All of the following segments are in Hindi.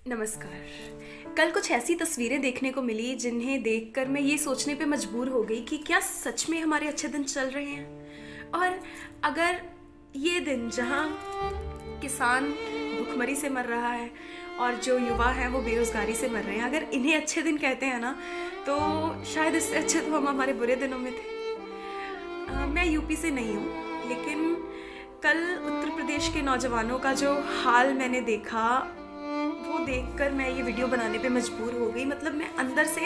नमस्कार। कल कुछ ऐसी तस्वीरें देखने को मिली जिन्हें देखकर मैं ये सोचने पे मजबूर हो गई कि क्या सच में हमारे अच्छे दिन चल रहे हैं। और अगर ये दिन जहाँ किसान भुखमरी से मर रहा है और जो युवा हैं वो बेरोजगारी से मर रहे हैं, अगर इन्हें अच्छे दिन कहते हैं ना, तो शायद इससे अच्छे तो हम हमारे बुरे दिनों में थे। मैं यूपी से नहीं हूँ, लेकिन कल उत्तर प्रदेश के नौजवानों का जो हाल मैंने देखा, वो देखकर मैं ये वीडियो बनाने पे मजबूर हो गई। मतलब मैं अंदर से,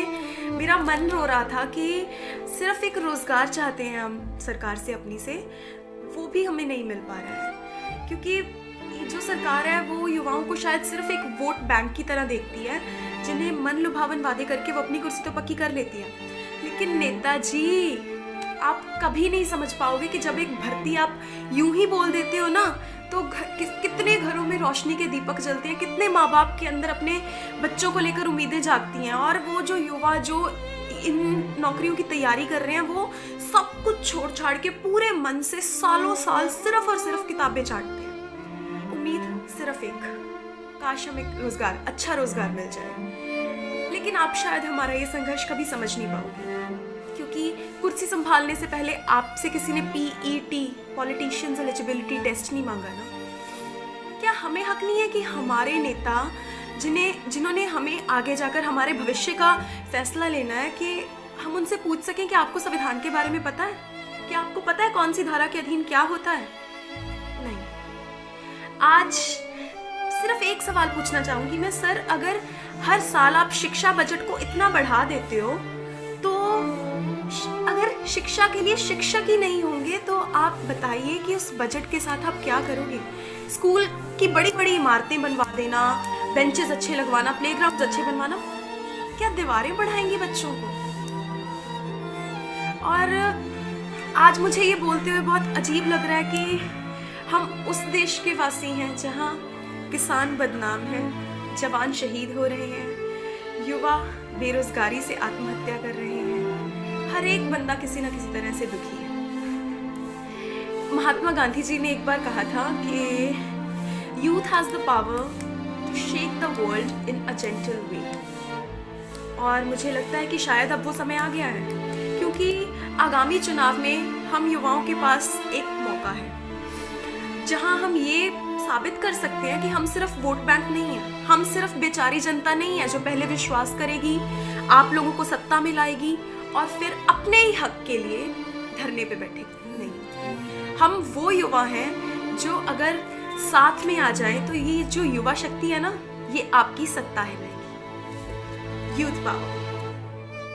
मेरा मन रो रहा था कि सिर्फ एक रोज़गार चाहते हैं हम सरकार से, अपनी से, वो भी हमें नहीं मिल पा रहा है। क्योंकि जो सरकार है वो युवाओं को शायद सिर्फ एक वोट बैंक की तरह देखती है, जिन्हें मन लुभावन वादे करके वो अपनी कुर्सी तो पक्की कर लेती है। लेकिन नेताजी, आप कभी नहीं समझ पाओगे कि जब एक भर्ती आप यूं ही बोल देते हो ना, तो कितने घरों में रोशनी के दीपक जलते हैं, कितने माँ बाप के अंदर अपने बच्चों को लेकर उम्मीदें जागती हैं। और वो जो युवा जो इन नौकरियों की तैयारी कर रहे हैं, वो सब कुछ छोड़ छाड़ के पूरे मन से सालों साल सिर्फ और सिर्फ किताबें चाटते हैं। उम्मीद सिर्फ एक, काश हमें रोजगार, अच्छा रोजगार मिल जाए। लेकिन आप शायद हमारा ये संघर्ष कभी समझ नहीं पाओगे, क्योंकि कुर्सी संभालने से पहले आपसे किसी ने PET, पॉलिटिशियंस एलिजिबिलिटी टेस्ट नहीं मांगा ना। क्या हमें हक नहीं है कि हमारे नेता, जिन्होंने हमें आगे जाकर हमारे भविष्य का फैसला लेना है, कि हम उनसे पूछ सकें कि आपको संविधान के बारे में पता है? क्या आपको पता है कौन सी धारा के अधीन क्या होता है? नहीं। आज सिर्फ एक सवाल पूछना चाहूंगी मैं, सर, अगर हर साल आप शिक्षा बजट को इतना बढ़ा देते हो, तो अगर शिक्षा के लिए शिक्षक ही नहीं होंगे, तो आप बताइए कि उस बजट के साथ आप क्या करोगे? स्कूल की बड़ी बड़ी इमारतें बनवा देना, बेंचेस अच्छे लगवाना, प्लेग्राउंड अच्छे बनवाना, क्या दीवारें बढ़ाएंगी बच्चों को? और आज मुझे ये बोलते हुए बहुत अजीब लग रहा है कि हम उस देश के वासी हैं जहाँ किसान बदनाम हैं, जवान शहीद हो रहे हैं, युवा बेरोजगारी से आत्महत्या कर रहे हैं, हर एक बंदा किसी ना किसी तरह से दुखी है। महात्मा गांधी जी ने एक बार कहा था कि youth has the power to shake the world in a gentle way. और मुझे लगता है कि शायद अब वो समय आ गया है, क्योंकि आगामी चुनाव में हम युवाओं के पास एक मौका है जहां हम ये साबित कर सकते हैं कि हम सिर्फ वोट बैंक नहीं है, हम सिर्फ बेचारी जनता नहीं है जो पहले विश्वास करेगी, आप लोगों को सत्ता में लाएगी और फिर अपने ही हक के लिए धरने पे बैठेगी। नहीं, हम वो युवा हैं जो अगर साथ में आ जाए तो ये जो युवा शक्ति है ना, ये आपकी सत्ता है। Youth power.